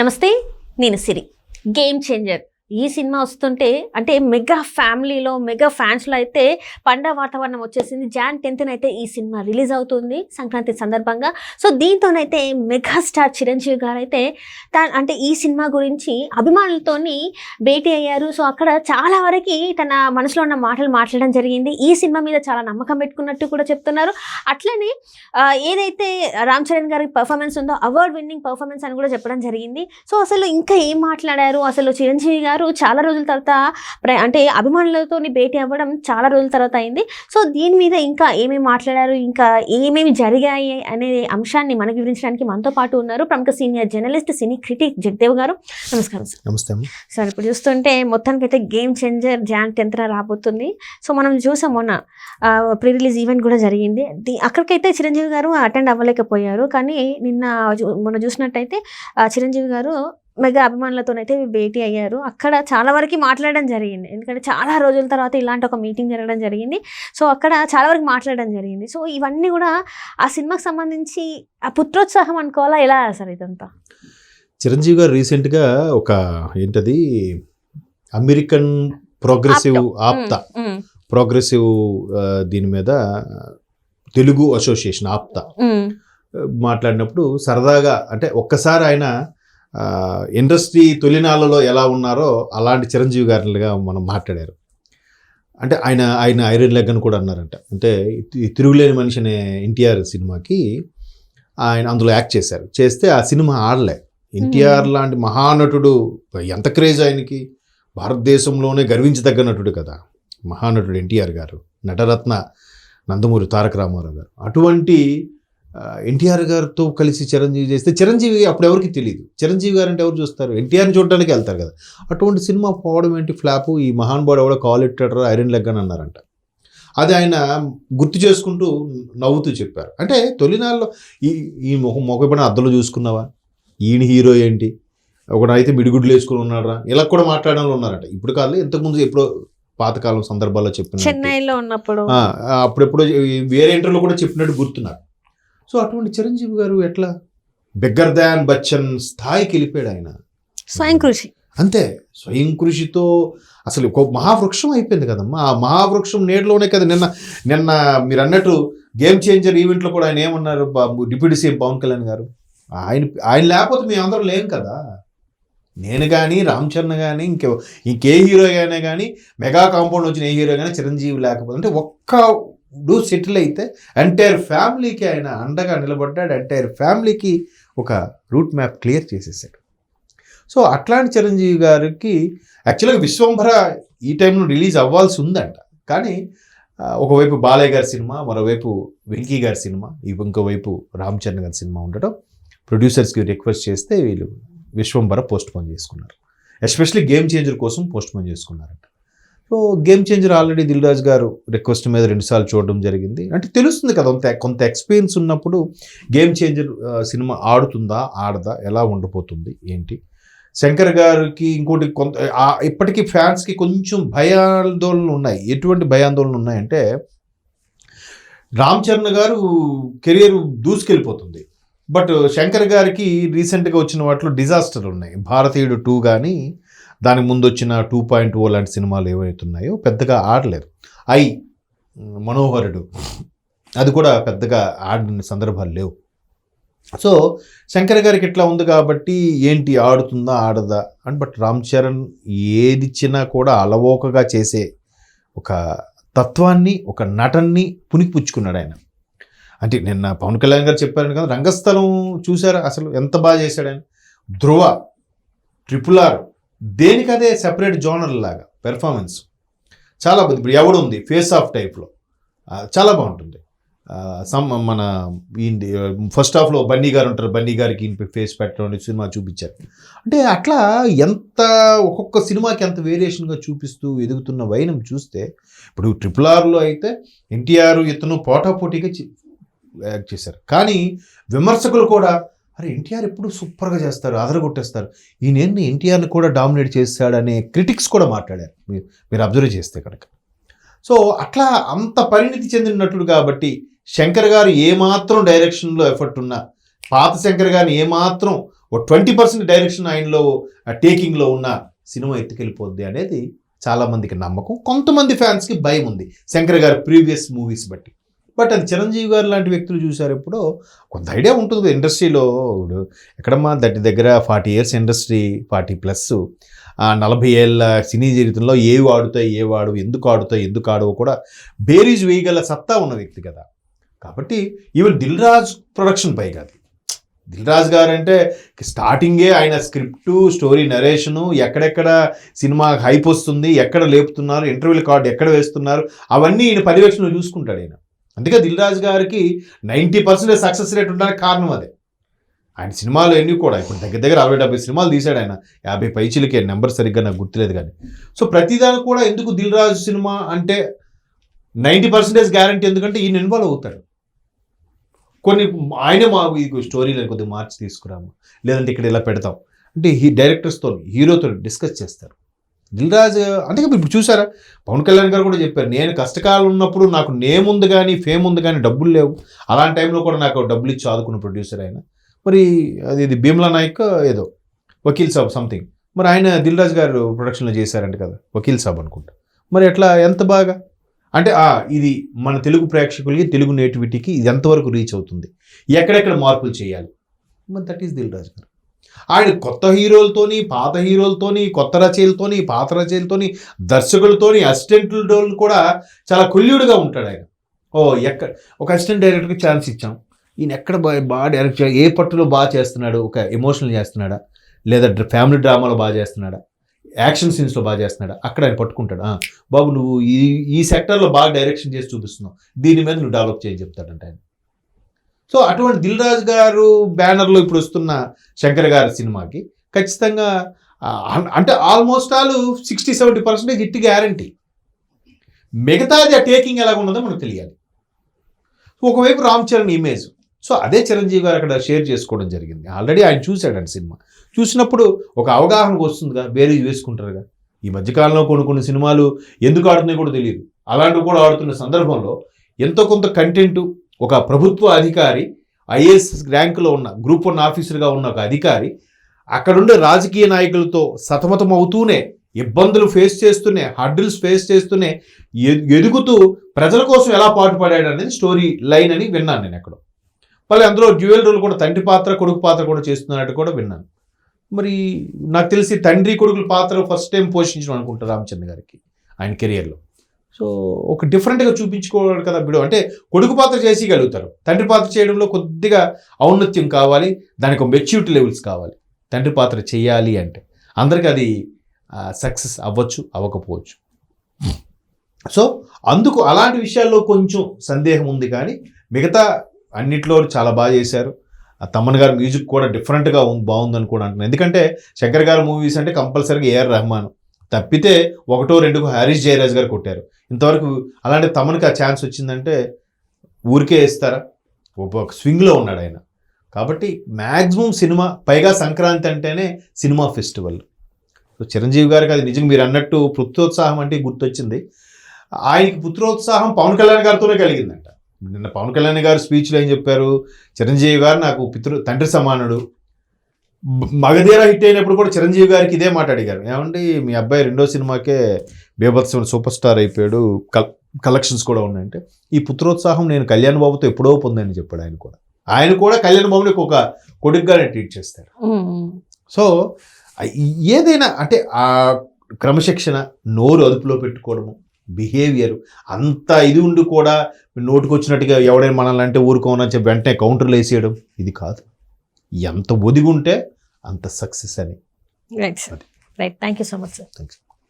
నమస్తే, నేను సిరి. Game changer ఈ సినిమా వస్తుంటే అంటే మెగా ఫ్యామిలీలో మెగా ఫ్యాన్స్లో అయితే పండగ వాతావరణం వచ్చేసింది. Jan 10th అయితే ఈ సినిమా రిలీజ్ అవుతుంది సంక్రాంతి సందర్భంగా. సో దీంతోనైతే మెగాస్టార్ చిరంజీవి గారు అయితే అంటే ఈ సినిమా గురించి అభిమానులతోని భేటీ అయ్యారు. సో అక్కడ చాలా వరకు తన మనసులో ఉన్న మాటలు మాట్లాడడం జరిగింది. ఈ సినిమా మీద చాలా నమ్మకం పెట్టుకున్నట్టు కూడా చెప్తున్నారు. అట్లనే ఏదైతే రామ్ చరణ్ గారి పర్ఫార్మెన్స్ ఉందో అవార్డ్ విన్నింగ్ పర్ఫార్మెన్స్ అని కూడా చెప్పడం జరిగింది. సో అసలు ఇంకా ఏం మాట్లాడారు, అసలు చిరంజీవి గారు చాలా రోజుల తర్వాత అంటే అభిమానులతో భేటీ అవ్వడం చాలా రోజుల తర్వాత అయింది. సో దీని మీద ఇంకా ఏమేమి మాట్లాడారు, ఇంకా ఏమేమి జరిగాయి అనే అంశాన్ని మనకు వివరించడానికి మనతో పాటు ఉన్నారు ప్రముఖ సీనియర్ జర్నలిస్ట్, సినీ క్రిటిక్ జగదేవ్ గారు. నమస్కారం సార్. నమస్తే. సార్, ఇప్పుడు చూస్తుంటే మొత్తానికి అయితే గేమ్ చేంజర్ Jan 10th రాబోతుంది. సో మనం చూసాం మొన్న ప్రీ రిలీజ్ ఈవెంట్ కూడా జరిగింది. అక్కడికైతే చిరంజీవి గారు అటెండ్ అవ్వలేకపోయారు. కానీ మొన్న చూసినట్టయితే చిరంజీవి గారు మెగా అభిమానులతోనైతే భేటీ అయ్యారు. అక్కడ చాలా వరకు మాట్లాడడం జరిగింది. ఎందుకంటే చాలా రోజుల తర్వాత ఇలాంటి ఒక మీటింగ్ జరగడం జరిగింది. సో అక్కడ చాలా వరకు మాట్లాడడం జరిగింది. సో ఇవన్నీ కూడా ఆ సినిమాకి సంబంధించి ఆ పుత్రోత్సాహం అనుకోవాలా, ఎలా సార్ ఇదంతా? చిరంజీవి గారు రీసెంట్గా ఒక ఏంటది అమెరికన్ ప్రోగ్రెసివ్ ప్రోగ్రెసివ్ దీని మీద తెలుగు అసోసియేషన్ ఆప్తా మాట్లాడినప్పుడు సరదాగా అంటే ఒక్కసారి ఆయన ఇండస్ట్రీ తొలినాళ్ళలో ఎలా ఉన్నారో అలాంటి చిరంజీవి గారిగా మనం మాట్లాడారు. అంటే ఆయన ఐరన్ లెగ్ అని కూడా అన్నారంట. అంటే తిరుగులేని మనిషి అనే ఎన్టీఆర్ సినిమాకి ఆయన అందులో యాక్ట్ చేశారు. చేస్తే ఆ సినిమా ఆడలే. ఎన్టీఆర్ లాంటి మహానటుడు, ఎంత క్రేజ్ ఆయనకి, భారతదేశంలోనే గర్వించదగ్గ నటుడు కదా మహానటుడు ఎన్టీఆర్ గారు, నటరత్న నందమూరి తారక రామారావు గారు. అటువంటి ఎన్టీఆర్ గారితో కలిసి చిరంజీవి చేస్తే చిరంజీవి అప్పుడు ఎవరికి తెలియదు. చిరంజీవి గారు అంటే ఎవరు చూస్తారు? ఎన్టీఆర్ని చూడడానికి వెళ్తారు కదా. అటువంటి సినిమా పోవడం ఏంటి ఫ్లాపు, ఈ మహానుభావుడు ఎవడో కాల్ ఎట్టాడో ఐరన్ లెగ్ అని అన్నారంట. అది ఆయన గుర్తు చేసుకుంటూ నవ్వుతూ చెప్పారు. అంటే తొలినాళ్ళలో ఈ మొగపడిన అద్దలో చూసుకున్నావా, ఈయన హీరో ఏంటి, ఒకడైతే మిడిగుడ్లు వేసుకుని ఉన్నారా, ఇలా కూడా మాట్లాడడంలో ఉన్నారంట. ఇప్పుడు కాదు, ఇంతకుముందు ఎప్పుడో పాతకాలం సందర్భాల్లో చెప్పిన, చెన్నైలో ఉన్నప్పుడు అప్పుడెప్పుడో వేరే ఇంటర్వ్యూలో కూడా చెప్పినట్టు గుర్తున్నారు. సో అటువంటి చిరంజీవి గారు ఎట్లా బిగ్గర్ దాన్ బచ్చన్ స్థాయికి వెళ్ళిపోయాడు. ఆయన స్వయం కృషి, అంతే స్వయం కృషితో అసలు ఒక మహావృక్షం అయిపోయింది కదమ్మా. ఆ మహావృక్షం నేడులోనే కదా నిన్న మీరు అన్నట్టు గేమ్ చేంజర్ ఈవెంట్లో కూడా ఆయన ఏమన్నారు, డిప్యూటీ సీఎం పవన్ కళ్యాణ్ గారు, ఆయన లేకపోతే మేమందరం లేం కదా. నేను కానీ రామ్ చరణ్ కానీ ఇంకే హీరో అయినా కానీ మెగా కాంపౌండ్ వచ్చిన ఏ హీరో కానీ చిరంజీవి లేకపోతే అంటే ఒక్క సెటిల్ అయితే ఎంటైర్ ఫ్యామిలీకి ఆయన అండగా నిలబడ్డాడు. ఎంటైర్ ఫ్యామిలీకి ఒక రూట్ మ్యాప్ క్లియర్ చేసేసాడు. సో అట్లాంటి చిరంజీవి గారికి యాక్చువల్గా విశ్వంభర ఈ టైంలో రిలీజ్ అవ్వాల్సి ఉందంట. కానీ ఒకవైపు బాలయ్య గారి సినిమా, మరోవైపు వెంకీ గారి సినిమా, ఇంకోవైపు రామ్ చరణ్ గారి సినిమా ఉండటం ప్రొడ్యూసర్స్కి రిక్వెస్ట్ చేస్తే వీళ్ళు విశ్వంభర పోస్ట్పోన్ చేసుకున్నారు. ఎస్పెషల్లీ గేమ్ చేంజర్ కోసం పోస్ట్పోన్ చేసుకున్నారంట. So Game Changer already Dil Raju గారు రిక్వెస్ట్ మీద 2 సార్లు చూడడం జరిగింది. అంటే తెలుస్తుంది కదా, కొంత ఎక్స్పీరియన్స్ ఉన్నప్పుడు గేమ్ చేంజర్ సినిమా ఆడుతుందా ఆడదా, ఎలా ఉండబోతుంది ఏంటి. శంకర్ గారికి ఇంకోటి కొంత ఇప్పటికీ ఫ్యాన్స్కి కొంచెం భయాందోళనలు ఉన్నాయి. ఎటువంటి భయాందోళనలు ఉన్నాయంటే, రామ్ చరణ్ గారు కెరియర్ దూసుకెళ్ళిపోతుంది. బట్ శంకర్ గారికి రీసెంట్గా వచ్చిన వాటిలో డిజాస్టర్ ఉన్నాయి. భారతీయుడు 2 కానీ దానికి ముందు వచ్చిన 2.0 లాంటి సినిమాలు ఏవైతున్నాయో పెద్దగా ఆడలేదు. మనోహరుడు అది కూడా పెద్దగా ఆడిన సందర్భాలు లేవు. సో శంకర్ గారికి ఇట్లా ఉంది కాబట్టి ఏంటి ఆడుతుందా ఆడదా అని. బట్ రామ్ చరణ్ ఏదిచ్చినా కూడా అలవోకగా చేసే ఒక తత్వాన్ని, ఒక నటన్ని పుణికిపుచ్చుకున్నాడు ఆయన. అంటే నిన్న పవన్ కళ్యాణ్ గారు చెప్పారని కదా, రంగస్థలం చూసారా అసలు ఎంత బాగా చేశాడు ఆయన. ధ్రువ, RRR దేనికదే సెపరేట్ జోనర్ లాగా పెర్ఫార్మెన్స్ చాలా బాగుంది. ఇప్పుడు ఎవడు ఉంది ఫేస్ ఆఫ్ టైప్లో చాలా బాగుంటుంది. మన ఫస్ట్ హాఫ్లో బన్నీ గారు ఉంటారు, బన్నీ గారికి ఫేస్ పెట్టడం సినిమా చూపించారు. అంటే అట్లా ఎంత ఒక్కొక్క సినిమాకి ఎంత వేరియేషన్గా చూపిస్తూ ఎదుగుతున్న వైనం చూస్తే, ఇప్పుడు RRRలో అయితే ఎన్టీఆర్ ఇతను పోటాపోటీగా యాక్ట్ చేశారు. కానీ విమర్శకులు కూడా అరే ఎన్టీఆర్ ఎప్పుడు సూపర్గా చేస్తారు, అదరగొట్టేస్తారు, ఈయన ఎన్టీఆర్ని కూడా డామినేట్ చేస్తాడనే క్రిటిక్స్ కూడా మాట్లాడారు మీరు అబ్జర్వ్ చేస్తే కనుక. సో అట్లా అంత పరిణితి చెందిన నటుడు కాబట్టి శంకర్ గారు ఏమాత్రం డైరెక్షన్లో ఎఫర్ట్ ఉన్నా, పాత శంకర్ గారిని ఏమాత్రం ఒక 20% డైరెక్షన్ ఆయనలో టేకింగ్లో ఉన్న సినిమా ఎత్తుకెళ్ళిపోద్ది అనేది చాలా మందికి నమ్మకం. కొంతమంది ఫ్యాన్స్కి భయం ఉంది శంకర్ గారి ప్రీవియస్ మూవీస్ బట్టి. బట్ అది చిరంజీవి గారు లాంటి వ్యక్తులు చూసారు ఎప్పుడో కొంత ఐడియా ఉంటుంది ఇండస్ట్రీలో. ఎక్కడమ్మా దగ్గర 40 years ఇండస్ట్రీ, 40+, 40 ఏళ్ళ సినీ జీవితంలో ఏవి ఆడుతాయి, ఎందుకు ఆడవో కూడా బేరీజ్ వేయగల సత్తా ఉన్న వ్యక్తి కదా. కాబట్టి ఈవెన్ దిల్ రాజు ప్రొడక్షన్ పై కాదు, దిల్ రాజు గారు అంటే స్టార్టింగే ఆయన స్క్రిప్టు, స్టోరీ నరేషను, ఎక్కడెక్కడ సినిమా హైప్ వస్తుంది, ఎక్కడ లేపుతున్నారు, ఇంటర్వ్యూల కార్డు ఎక్కడ వేస్తున్నారు, అవన్నీ ఈయన పర్యవేక్షణలో చూసుకుంటాడు ఆయన. అందుకే దిల్ రాజు గారికి 90% సక్సెస్ రేట్ ఉండడానికి కారణం అదే. ఆయన సినిమాలు ఎన్ని కూడా ఇప్పుడు దగ్గర 60-70 సినిమాలు తీశాడు ఆయన, 50 పైచిలకే, నెంబర్ సరిగ్గా నాకు గుర్తులేదు కానీ. సో ప్రతిదానికి కూడా ఎందుకు దిల్ రాజు సినిమా అంటే 90% గ్యారంటీ, ఎందుకంటే ఈయన ఇన్వాల్వ్ అవుతాడు. కొన్ని ఆయనే మా స్టోరీలను కొద్దిగా మార్చి తీసుకురాము, లేదంటే ఇక్కడ ఇలా పెడతాం అంటే డైరెక్టర్స్తో, హీరోతో డిస్కస్ చేస్తారు. దిల్ రాజు అంటే ఇప్పుడు చూసారా, పవన్ కళ్యాణ్ గారు కూడా చెప్పారు, నేను కష్టకాలం ఉన్నప్పుడు నాకు నేమ్ ఉంది కానీ ఫేమ్ ఉంది కానీ డబ్బులు లేవు, అలాంటి టైంలో కూడా నాకు డబ్బులు ఇచ్చి ఆదుకున్న ప్రొడ్యూసర్ ఆయన. మరి అది భీమ్లా నాయక్ ఏదో వకీల్ సాబ్ సంథింగ్, మరి ఆయన దిల్ రాజు గారు ప్రొడక్షన్లో చేశారంట కదా, వకీల్ సాబ్ అనుకుంటా. మరి ఎట్లా, ఎంత బాగా అంటే ఇది మన తెలుగు ప్రేక్షకులకి, తెలుగు నేటివిటీకి ఇది ఎంతవరకు రీచ్ అవుతుంది, ఎక్కడెక్కడ మార్పులు చేయాలి, మరి దట్ ఈస్ దిల్ రాజు గారు. ఆయన కొత్త హీరోలతోని, పాత హీరోలతోని, కొత్త రచయిలతోని, పాత రచయిలతోని, దర్శకులతోని, అసిస్టెంట్లతో కూడా చాలా కొల్యూడుగా ఉంటాడు ఆయన. ఒక అసిస్టెంట్ డైరెక్టర్కి ఛాన్స్ ఇచ్చాం, ఈయన ఎక్కడ బాగా డైరెక్ట్ ఏ పట్టులో బాగా చేస్తున్నాడు, ఒక ఎమోషనల్ చేస్తున్నాడా, లేదా ఫ్యామిలీ డ్రామాలో బాగా చేస్తున్నాడా, యాక్షన్ సీన్స్లో బాగా చేస్తున్నాడా, అక్కడ ఆయన పట్టుకుంటాడు. బాబు నువ్వు ఈ సెక్టర్లో బాగా డైరెక్షన్ చేసి చూపిస్తున్నావు, దీని మీద నువ్వు డెవలప్ చేయని చెప్తాడంట ఆయన. సో అటువంటి దిల్ రాజు గారు బ్యానర్లో ఇప్పుడు వస్తున్న శంకర్ గారి సినిమాకి ఖచ్చితంగా అంటే ఆల్మోస్ట్ 60-70% హిట్ గ్యారంటీ. మిగతాది ఆ టేకింగ్ ఎలాగ ఉన్నదో మనకు తెలియాలి. ఒకవైపు రామ్ చరణ్ ఇమేజ్, సో అదే చిరంజీవి గారు అక్కడ షేర్ చేసుకోవడం జరిగింది. ఆల్రెడీ ఆయన చూశాడండి సినిమా, చూసినప్పుడు ఒక అవగాహనకు వస్తుందిగా, బేరీజ్ వేసుకుంటారుగా. ఈ మధ్యకాలంలో కొన్ని సినిమాలు ఎందుకు ఆడుతున్నాయో కూడా తెలియదు, అలాంటివి కూడా ఆడుతున్న సందర్భంలో ఎంతో కొంత కంటెంటు, ఒక ప్రభుత్వ అధికారి, ఐఏఎస్ ర్యాంకులో ఉన్న గ్రూప్ 1 ఆఫీసర్గా ఉన్న ఒక అధికారి అక్కడుండే రాజకీయ నాయకులతో సతమతం అవుతూనే, ఇబ్బందులు ఫేస్ చేస్తూనే, హర్డిల్స్ ఫేస్ చేస్తూనే ఎదుగుతూ ప్రజల కోసం ఎలా పాటుపడాడు అనేది స్టోరీ లైన్ అని విన్నాను నేను ఎక్కడో. మళ్ళీ అందులో డ్యూయల్ రోల్ కూడా, తండ్రి పాత్ర కొడుకు పాత్ర కూడా చేస్తున్నట్టు కూడా విన్నాను. మరి నాకు తెలిసి తండ్రి కొడుకుల పాత్ర ఫస్ట్ టైం పోషించడం అనుకుంటా రామచంద్ర గారికి ఆయన కెరియర్లో. సో ఒక డిఫరెంట్గా చూపించుకోవాలి కదా బిడో, అంటే కొడుకు పాత్ర చేసేయగలుగుతారు, తండ్రి పాత్ర చేయడంలో కొద్దిగా ఔన్నత్యం కావాలి, దానికి ఒక మెచ్యూరిటీ లెవెల్స్ కావాలి. తండ్రి పాత్ర చేయాలి అంటే అందరికీ అది సక్సెస్ అవ్వచ్చు, అవ్వకపోవచ్చు. సో అందుకు అలాంటి విషయాల్లో కొంచెం సందేహం ఉంది, కానీ మిగతా అన్నిట్లో చాలా బాగా చేశారు. తమన్ గారి మ్యూజిక్ కూడా డిఫరెంట్గా బాగుందని కూడా అంటున్నాను. ఎందుకంటే శంకర్ గారి మూవీస్ అంటే కంపల్సరీగా ఏఆర్ రెహమాన్ తప్పితే 1-2 హారిస్ జయరాజ్ గారు కొట్టారు. ఇంతవరకు అలాంటి తమన్కి ఆ ఛాన్స్ వచ్చిందంటే ఊరికే వేస్తారా, ఒక స్వింగ్లో ఉన్నాడు ఆయన. కాబట్టి మ్యాక్సిమం సినిమా, పైగా సంక్రాంతి అంటేనే సినిమా ఫెస్టివల్. సో చిరంజీవి గారికి అది నిజంగా మీరు అన్నట్టు పుత్రోత్సాహం అంటే గుర్తొచ్చింది. ఆయనకి పుత్రోత్సాహం పవన్ కళ్యాణ్ గారితోనే కలిగిందంట. నిన్న పవన్ కళ్యాణ్ గారు స్పీచ్లో ఏం చెప్పారు, చిరంజీవి గారు నాకు తండ్రి సమానుడు. మగధీర హిట్ అయినప్పుడు కూడా చిరంజీవి గారికి ఇదే మాట అడిగారు, ఏమండి మీ అబ్బాయి 2వ సినిమాకే బీభత్సమైన సూపర్ స్టార్ అయిపోయాడు, కలెక్షన్స్ కూడా ఉన్నాయంటే, ఈ పుత్రోత్సాహం నేను కళ్యాణ్ బాబుతో ఎప్పుడో పొందని చెప్పాడు. ఆయన కూడా కళ్యాణ్ బాబుని ఒక కొడుకుగానే ట్రీట్ చేస్తారు. సో ఏదైనా అంటే ఆ క్రమశిక్షణ, నోరు అదుపులో పెట్టుకోవడము, బిహేవియర్ అంత ఇది ఉండి కూడా నోటుకు వచ్చినట్టుగా ఎవడైనా మనల్ని అంటే ఊరుకోనని చెప్పి వెంటనే కౌంటర్లు వేసేయడం ఇది కాదు. ఎంత ఒదిగుంటే అంత సక్సెస్ అని. Right thank you so much sir. Thanks.